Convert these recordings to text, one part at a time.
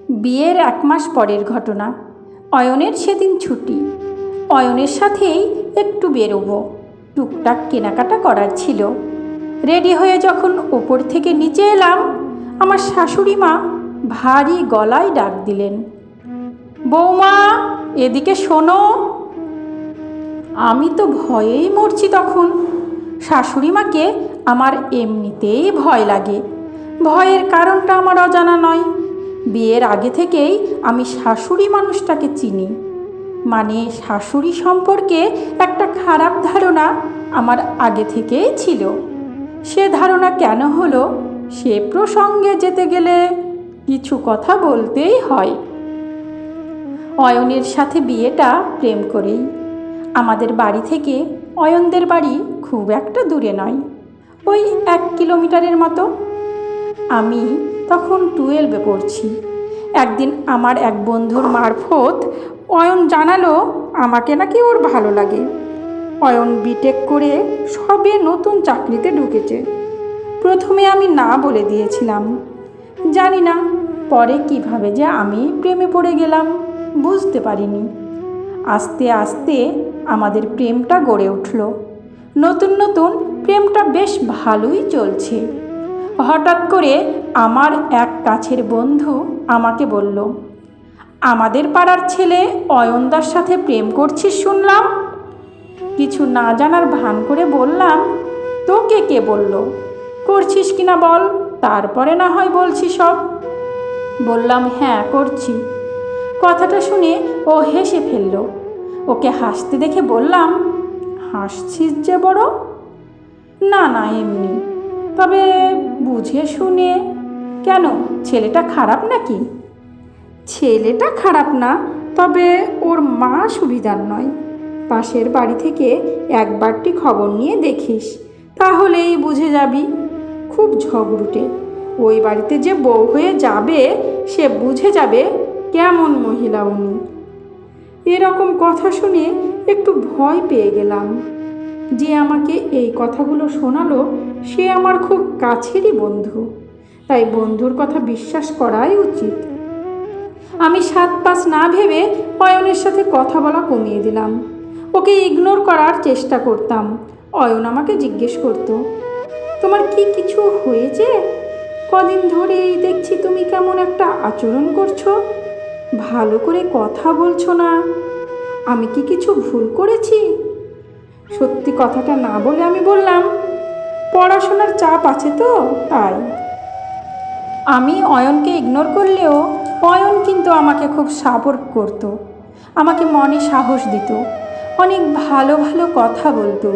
বিয়ের 1 মাস পরের ঘটনা। অয়নের সেদিন ছুটি। অয়নের সাথেই একটু বেরোবো, টুকটাক কেনাকাটা করার ছিল। রেডি হয়ে যখন ওপর থেকে নিচে এলাম, আমার শাশুড়ি মা ভারী গলায় ডাক দিলেন, বৌমা, এদিকে শোনো। আমি তো ভয়েই মরছি তখন। শাশুড়ি মাকে আমার এমনিতেই ভয় লাগে। ভয়ের কারণটা আমার অজানা নয়। বিয়ের আগে থেকেই আমি শাশুড়ি মানুষটাকে চিনি। মানে শাশুড়ি সম্পর্কে একটা খারাপ ধারণা আমার আগে থেকেই ছিল। সে ধারণা কেন হলো, সে প্রসঙ্গে যেতে গেলে কিছু কথা বলতেই হয়। অয়নের সাথে বিয়েটা প্রেম করেই। আমাদের বাড়ি থেকে অয়নদের বাড়ি খুব একটা দূরে নয়, ওই 1 কিলোমিটারের মতো। আমি তখন 12-এ পড়ছি। একদিন আমার এক বন্ধুর মারফত অয়ন জানালো আমাকে নাকি ওর ভালো লাগে। অয়ন বিটেক করে সবে নতুন চাকরিতে ঢুকেছে। প্রথমে আমি না বলে দিয়েছিলাম। জানি না পরে কিভাবে যে আমি প্রেমে পড়ে গেলাম বুঝতে পারিনি। আস্তে আস্তে আমাদের প্রেমটা গড়ে উঠল। নতুন নতুন প্রেমটা বেশ ভালোই চলছে। হঠাৎ করে আমার এক কাছের বন্ধু আমাকে বলল, আমাদের পাড়ার ছেলে অয়নদার সাথে প্রেম করছিস শুনলাম। কিছু না জানার ভান করে বললাম, তোকে কে বলল? করছিস কিনা বল, তারপরে না হয় বলছি সব। বললাম, হ্যাঁ করছি। কথাটা শুনে ও হেসে ফেলল। ওকে হাসতে দেখে বললাম, হাসছিস যে বড়? না না, এমনি। তবে বুঝে শুনে। কেন, ছেলেটা খারাপ নাকি? ছেলেটা খারাপ না, তবে ওর মা সুবিধার নয়। পাশের বাড়ি থেকে একবারটি খবর নিয়ে দেখিস, তাহলেই বুঝে যাবি। খুব ঝগড়ুটে। ওই বাড়িতে যে বউ হয়ে যাবে সে বুঝে যাবে কেমন মহিলা উনি। এরকম কথা শুনে একটু ভয় পেয়ে গেলাম। যে আমাকে এই কথাগুলো শোনালো সে আমার খুব কাছেরই বন্ধু, তাই বন্ধুর কথা বিশ্বাস করাই উচিত। আমি 7 পাঁচ না ভেবে অয়নের সাথে কথা বলা কমিয়ে দিলাম। ওকে ইগনোর করার চেষ্টা করতাম। অয়ন আমাকে জিজ্ঞেস করতো, তোমার কি কিছু হয়েছে? কদিন ধরেই দেখছি তুমি কেমন একটা আচরণ করছো, ভালো করে কথা বলছো না। আমি কি কিছু ভুল করেছি? সত্যি কথাটা না বলে আমি বললাম, পড়াশোনার চাপ আছে তো তাই। আমি অয়নকে ইগনোর করলেও অয়ন কিন্তু আমাকে খুব সাপোর্ট করত। আমাকে মনে সাহস দিত, অনেক ভালো ভালো কথা বলতো।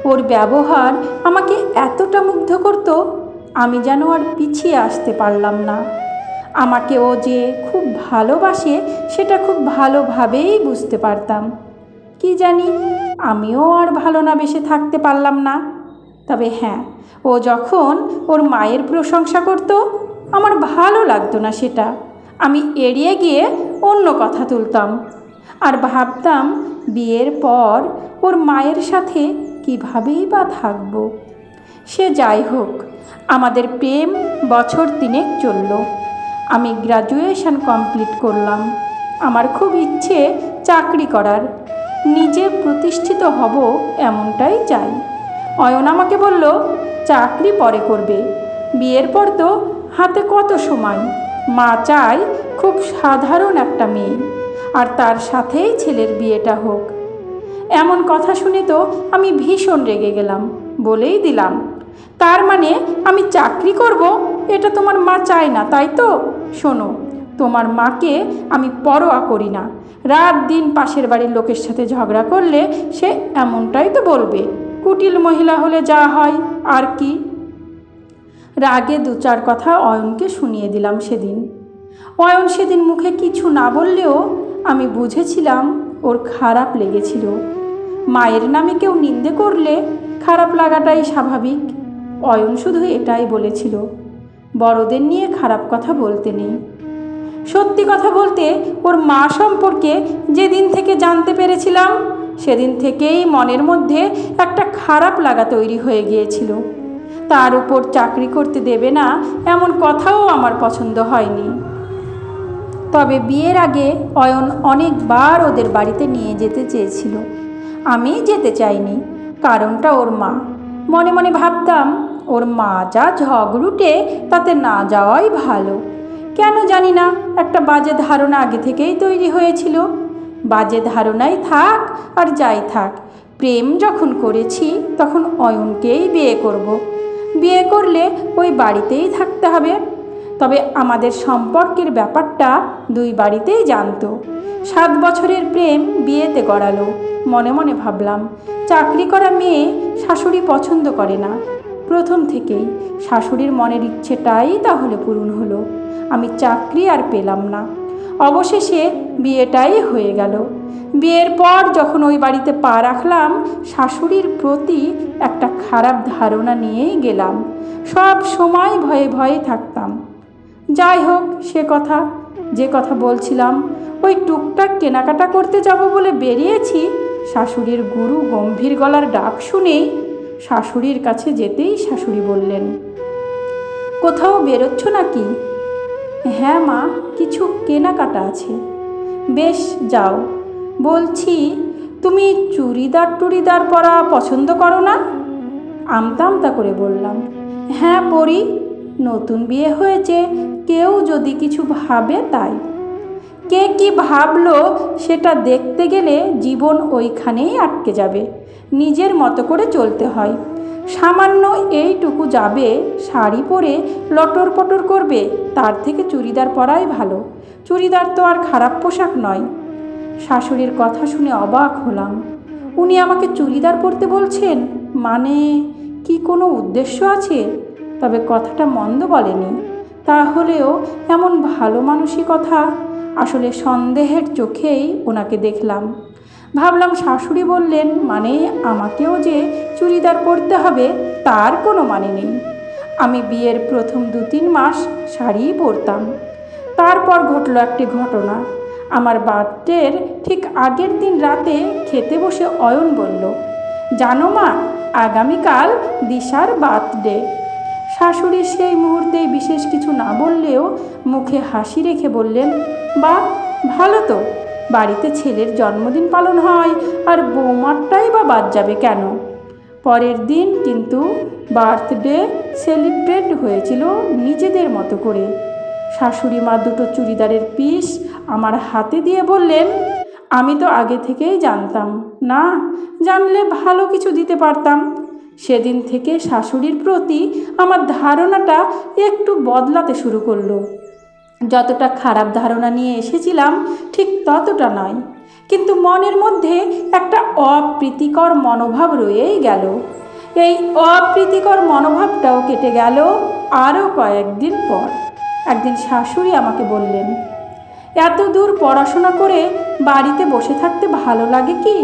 ওর ব্যবহার আমাকে এতটা মুগ্ধ করত, আমি যেন আর পিছিয়ে আসতে পারলাম না। আমাকে ও যে খুব ভালোবাসে সেটা খুব ভালোভাবেই বুঝতে পারতাম। কি জানি আমিও আর ভালো না বেসে থাকতে পারলাম না। তবে হ্যাঁ, ও যখন ওর মায়ের প্রশংসা করত আমার ভালো লাগতো না সেটা। আমি এড়িয়ে গিয়ে অন্য কথা তুলতাম আর ভাবতাম বিয়ের পর ওর মায়ের সাথে কীভাবেই বা থাকব। সে যাই হোক, আমাদের প্রেম বছর 3 চলল। আমি গ্র্যাজুয়েশন কমপ্লিট করলাম। আমার খুব ইচ্ছে চাকরি করার, নিজে প্রতিষ্ঠিত হব এমনটাই চাই। অয়ন আমাকে বলল, চাকরি পরে করবে, বিয়ের পর তো হাতে কত সময়। মা চায় খুব সাধারণ একটা মেয়ে, আর তার সাথেই ছেলের বিয়েটা হোক। এমন কথা শুনে তো আমি ভীষণ রেগে গেলাম। বলেই দিলাম, তার মানে আমি চাকরি করব এটা তোমার মা চায় না, তাই তো? শোনো, তোমার মাকে আমি পরোয়া করি না। রাত দিন পাশের বাড়ির লোকের সাথে ঝগড়া করলে সে এমনটাই তো বলবে। কুটিল মহিলা হলে যা হয় আর কি। রাগে 2-4 কথা অয়নকে শুনিয়ে দিলাম সেদিন। অয়ন সেদিন মুখে কিছু না বললেও আমি বুঝেছিলাম ওর খারাপ লেগেছিল। মায়ের নামে কেউ নিন্দে করলে খারাপ লাগাটাই স্বাভাবিক। অয়ন শুধু এটাই বলেছিল, বড়দের নিয়ে খারাপ কথা বলতে নেই। সত্যি কথা বলতে ওর মা সম্পর্কে যেদিন থেকে জানতে পেরেছিলাম সেদিন থেকেই মনের মধ্যে একটা খারাপ লাগা তৈরি হয়ে গিয়েছিল। তার উপর চাকরি করতে দেবে না এমন কথাও আমার পছন্দ হয়নি। তবে বিয়ের আগে অয়ন অনেকবার ওদের বাড়িতে নিয়ে যেতে চেয়েছিল। আমি যেতে চাইনি, কারণটা ওর মা। মনে মনে ভাবতাম ওর মা যা ঝগড়ুটে, তাতে না যাওয়াই ভালো। কেন জানি না, একটা বাজে ধারণা আগে থেকেই তৈরি হয়েছিল। বাজে ধারণাই থাক আর যাই থাক, প্রেম যখন করেছি তখন অয়নকেই বিয়ে করব। বিয়ে করলে ওই বাড়িতেই থাকতে হবে। তবে আমাদের সম্পর্কের ব্যাপারটা দুই বাড়িতেই জানতো। 7 বছরের প্রেম বিয়েতে গড়ালো। মনে মনে ভাবলাম, চাকরি করা মেয়ে শাশুড়ি পছন্দ করে না। প্রথম থেকেই শাশুড়ির মনের ইচ্ছেটাই তাহলে পূরণ হলো। আমি চাকরি আর পেলাম না। অবশেষে বিয়েটাই হয়ে গেল। বিয়ের পর যখন ওই বাড়িতে পা রাখলাম, শাশুড়ির প্রতি একটা খারাপ ধারণা নিয়েই গেলাম। সব সময় ভয়ে ভয়ে থাকতাম। যাই হোক, যে কথা বলছিলাম, ওই টুকটাক কেনাকাটা করতে যাব বলে বেরিয়েছি। শাশুড়ির গুরু গম্ভীর গলার ডাক শুনেই শাশুড়ির কাছে যেতেই শাশুড়ি বললেন, কোথাও বেরোচ্ছ নাকি? হ্যাঁ মা, কিছু কেনাকাটা আছে। বেশ, যাও। বলছি, তুমি চুড়িদার পরা পছন্দ করো না? আমতা আমতা করে বললাম, হ্যাঁ পরি। নতুন বিয়ে হয়েছে, কেউ যদি কিছু ভাবে তাই। কে কি ভাবলো সেটা দেখতে গেলে জীবন ওইখানেই আটকে যাবে। নিজের মতো করে চলতে হয়। সামান্য এইটুকু যাবে, শাড়ি পরে লটর পটর করবে, তার থেকে চুড়িদার পরাই ভালো। চুড়িদার তো আর খারাপ পোশাক নয়। শাশুড়ির কথা শুনে অবাক হলাম। উনি আমাকে চুড়িদার পরতে বলছেন, মানে কি কোনো উদ্দেশ্য আছে? তবে কথাটা মন্দ বলেনি। তাহলেও এমন ভালো মানুষই কথা। আসলে সন্দেহের চোখেই ওনাকে দেখলাম। ভাবলাম শাশুড়ি বললেন মানে আমাকেও যে চুড়িদার পরতে হবে, তার কোনো মানে নেই। আমি বিয়ের প্রথম 2-3 মাস শাড়িই পরতাম। তারপর ঘটল একটি ঘটনা। আমার বার্থডের ঠিক আগের দিন রাতে খেতে বসে অয়ন বলল, জানো মা, আগামীকাল দিশার বার্থডে। শাশুড়ি সেই মুহূর্তেই বিশেষ কিছু না বললেও মুখে হাসি রেখে বললেন, বাহ, ভালো তো। বাড়িতে ছেলের জন্মদিন পালন হয়, আর বৌমারটাই বা বাদ যাবে কেন? পরের দিন কিন্তু বার্থডে সেলিব্রেট হয়েছিল নিজেদের মতো করে। শাশুড়ি মা দুটো চুড়িদারের পিস আমার হাতে দিয়ে বললেন, আমি তো আগে থেকেই জানতাম, না জানলে ভালো কিছু দিতে পারতাম। সেদিন থেকে শাশুড়ির প্রতি আমার ধারণাটা একটু বদলাতে শুরু করলো। যতটা খারাপ ধারণা নিয়ে এসেছিলাম ঠিক ততটা নয়, কিন্তু মনের মধ্যে একটা অপ্রীতিকর মনোভাব রয়েই গেল। এই অপ্রীতিকর মনোভাবটাও কেটে গেল আরও কয়েকদিন পর। একদিন শাশুড়ি আমাকে বললেন, এত দূর পড়াশোনা করে বাড়িতে বসে থাকতে ভালো লাগে কি?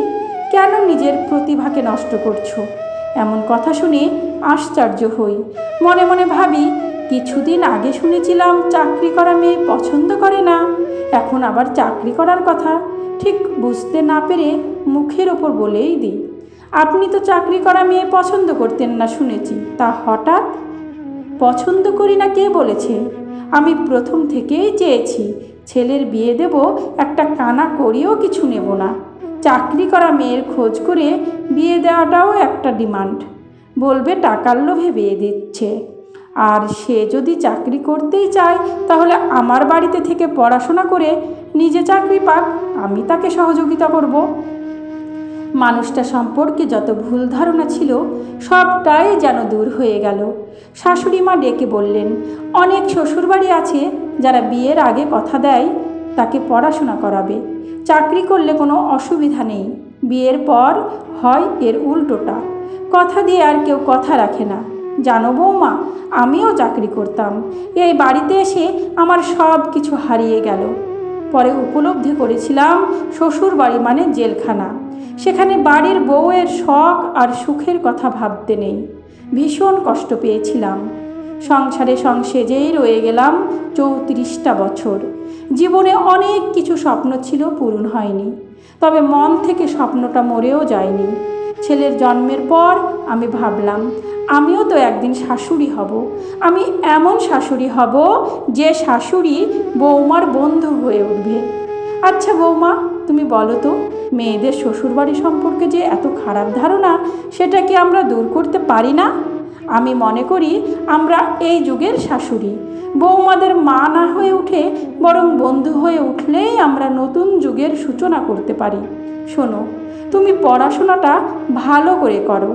কেন নিজের প্রতিভাকে নষ্ট করছো? এমন কথা শুনে আশ্চর্য হই। মনে মনে ভাবি, কিছুদিন আগে শুনেছিলাম চাকরি করা মেয়ে পছন্দ করে না, এখন আবার চাকরি করার কথা। ঠিক বুঝতে না পেরে মুখের ওপর বলেই দিই, আপনি তো চাকরি করা মেয়ে পছন্দ করতেন না শুনেছি, তা হঠাৎ? পছন্দ করি না কে বলেছে? আমি প্রথম থেকেই চেয়েছি ছেলের বিয়ে দেব, একটা কানা করিও কিছু নেব না। চাকরি করা মেয়ের খোঁজ করে বিয়ে দেওয়াটাও একটা ডিমান্ড। বলবে টাকার লোভে বিয়ে দিচ্ছে। আর সে যদি চাকরি করতেই চায়, তাহলে আমার বাড়িতে থেকে পড়াশোনা করে নিজে চাকরি পাক, আমি তাকে সহযোগিতা করব। মানুষটা সম্পর্কে যত ভুল ধারণা ছিল সবটাই যেন দূর হয়ে গেল। শাশুড়ি মা ডেকে বললেন, অনেক শ্বশুরবাড়ি আছে যারা বিয়ের আগে কথা দেয় তাকে পড়াশোনা করাবে, চাকরি করলে কোনো অসুবিধা নেই। বিয়ের পর হয় এর উল্টোটা। কথা দিয়ে আর কেউ কথা রাখে না। জানো বৌমা, আমিও চাকরি করতাম, এই বাড়িতে এসে আমার সব কিছু হারিয়ে গেল। পরে উপলব্ধি করেছিলাম শ্বশুর বাড়ি মানে জেলখানা। সেখানে বাড়ির বউয়ের শখ আর সুখের কথা ভাবতে নেই। ভীষণ কষ্ট পেয়েছিলাম। সংসারে সংসেজেই রয়ে গেলাম 34টা বছর। জীবনে অনেক কিছু স্বপ্ন ছিল, পূরণ হয়নি। তবে মন থেকে স্বপ্নটা মরেও যায়নি। ছেলের জন্মের পর আমি ভাবলাম আমিও তো একদিন শাশুড়ি হব। আমি এমন শাশুড়ি হব যে শাশুড়ি বৌমার বন্ধু হয়ে উঠবে। আচ্ছা বৌমা, তুমি বলো তো, মেয়েদের শ্বশুরবাড়ি সম্পর্কে যে এত খারাপ ধারণা, সেটা কি আমরা দূর করতে পারি না? আমি মনে করি আমরা এই যুগের শাশুড়ি। বৌমাদের মা না হয়ে উঠে বরং বন্ধু হয়ে উঠলেই আমরা নতুন যুগের সূচনা করতে পারি। শোনো, তুমি পড়াশোনাটা ভালো করে করো,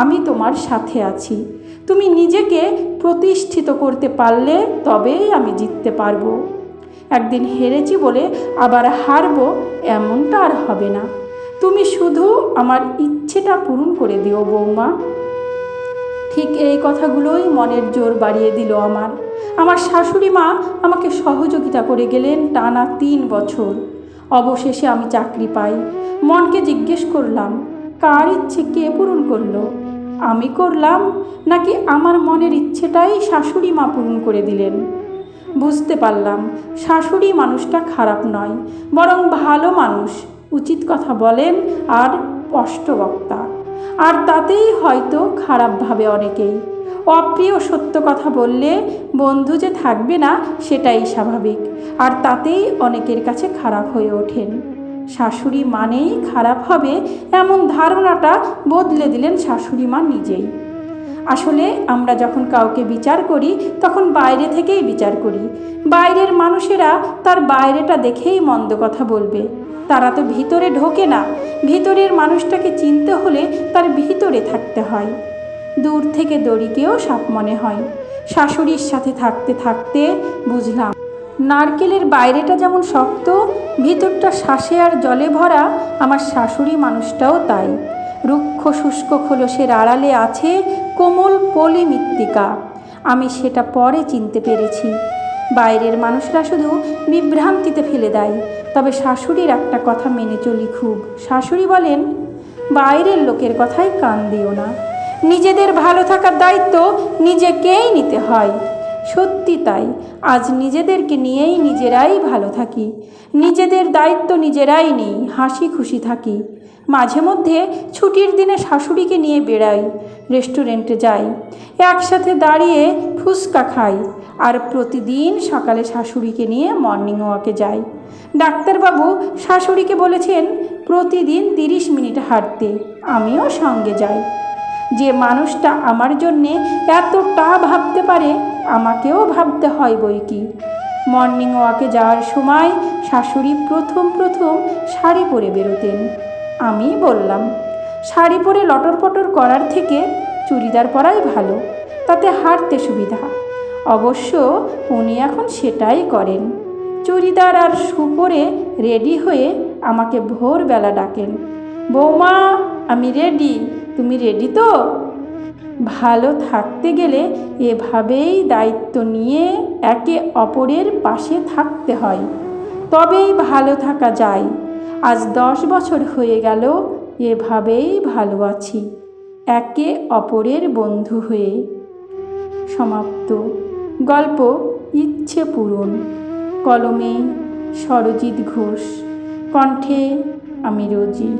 আমি তোমার সাথে আছি। তুমি নিজেকে প্রতিষ্ঠিত করতে পারলে তবেই আমি জিততে পারবো। একদিন হেরেছি বলে আবার হারবো এমনটা আর হবে না। তুমি শুধু আমার ইচ্ছেটা পূরণ করে দিও বৌমা। ঠিক এই কথাগুলোই মনের জোর বাড়িয়ে দিল আমার শাশুড়ি মা আমাকে সহযোগিতা করে গেলেন টানা 3 বছর। অবশেষে আমি চাকরি পাই। মনকে জিজ্ঞেস করলাম, কার ইচ্ছে কে পূরণ করলো? আমি করলাম নাকি আমার মনের ইচ্ছেটাই শাশুড়ি মা পূরণ করে দিলেন? বুঝতে পারলাম শাশুড়ি মানুষটা খারাপ নয়, বরং ভালো মানুষ, উচিত কথা বলেন আর স্পষ্ট বক্তা। আর তাতেই হয়তো খারাপ ভাবে অনেকেই। অপ্রিয় সত্য কথা বললে বন্ধু যে থাকবে না সেটাই স্বাভাবিক, আর তাতেই অনেকের কাছে খারাপ হয়ে ওঠেন। শাশুড়ি মানেই খারাপ হবে এমন ধারণাটা বদলে দিলেন শাশুড়ি মা নিজেই। আসলে আমরা যখন কাউকে বিচার করি তখন বাইরে থেকেই বিচার করি। বাইরের মানুষেরা তার বাইরেটা দেখেই মন্দ কথা বলবে, তারা তো ভিতরে ঢোকে না। ভিতরের মানুষটাকে চিনতে হলে তার ভিতরে থাকতে হয়। দূর থেকে দড়িকেও সাপ মনে হয়। শাশুড়ির সাথে থাকতে থাকতে বুঝলাম নারকেলের বাইরেটা যেমন শক্ত, ভিতরটা শ্বাসে আর জলে ভরা, আমার শাশুড়ি মানুষটাও তাই। রুক্ষ শুষ্ক খোলসের আড়ালে আছে কোমল পলি মৃত্তিকা। আমি সেটা পরে চিনতে পেরেছি। বাইরের মানুষরা শুধু বিভ্রান্তিতে ফেলে দেয়, তবে শাশুড়ির একটা কথা মেনে চলি খুব। শাশুড়ি বলেন, বাইরের লোকের কথায় কান দিও না, নিজেদের ভালো থাকার দায়িত্ব নিজেকেই নিতে হয়। সত্যি তাই, আজ নিজেদেরকে নিয়েই নিজেরাই ভালো থাকি, নিজেদের দায়িত্ব নিজেরাই নিই, হাসি খুশি থাকি। মাঝে মধ্যে ছুটির দিনে শাশুড়িকে নিয়ে বেড়াই, রেস্টুরেন্টে যাই, একসাথে দাঁড়িয়ে ফুচকা খাই, আর প্রতিদিন সকালে শাশুড়িকে নিয়ে মর্নিং ওয়াকে যাই। ডাক্তারবাবু শাশুড়িকে বলেছেন প্রতিদিন 30 মিনিট হাঁটতে, আমিও সঙ্গে যাই। যে মানুষটা আমার জন্যে এতটা ভাবতে পারে, আমাকেও ভাবতে হয় বই কি। মর্নিং ওয়াকে যাওয়ার সময় শাশুড়ি প্রথম শাড়ি পরে বেরোতেন। আমি বললাম, শাড়ি পরে লটর পটর করার থেকে চুড়িদার পরাই ভালো, তাতে হাঁটতে সুবিধা। অবশ্য উনি এখন সেটাই করেন। চুড়িদার আর শু পরে রেডি হয়ে আমাকে ভোরবেলা ডাকেন, বৌমা আমি রেডি, তুমি রেডি তো? ভালো থাকতে গেলে এভাবেই দায়িত্ব নিয়ে একে অপরের পাশে থাকতে হয়, তবেই ভালো থাকা যায়। আজ 10 বছর হয়ে গেল এভাবেই ভালো আছি, একে অপরের বন্ধু হয়ে। সমাপ্ত। গল্প ইচ্ছে পূরণ। কলমে সরজিৎ ঘোষ, কণ্ঠে আমি রোজি।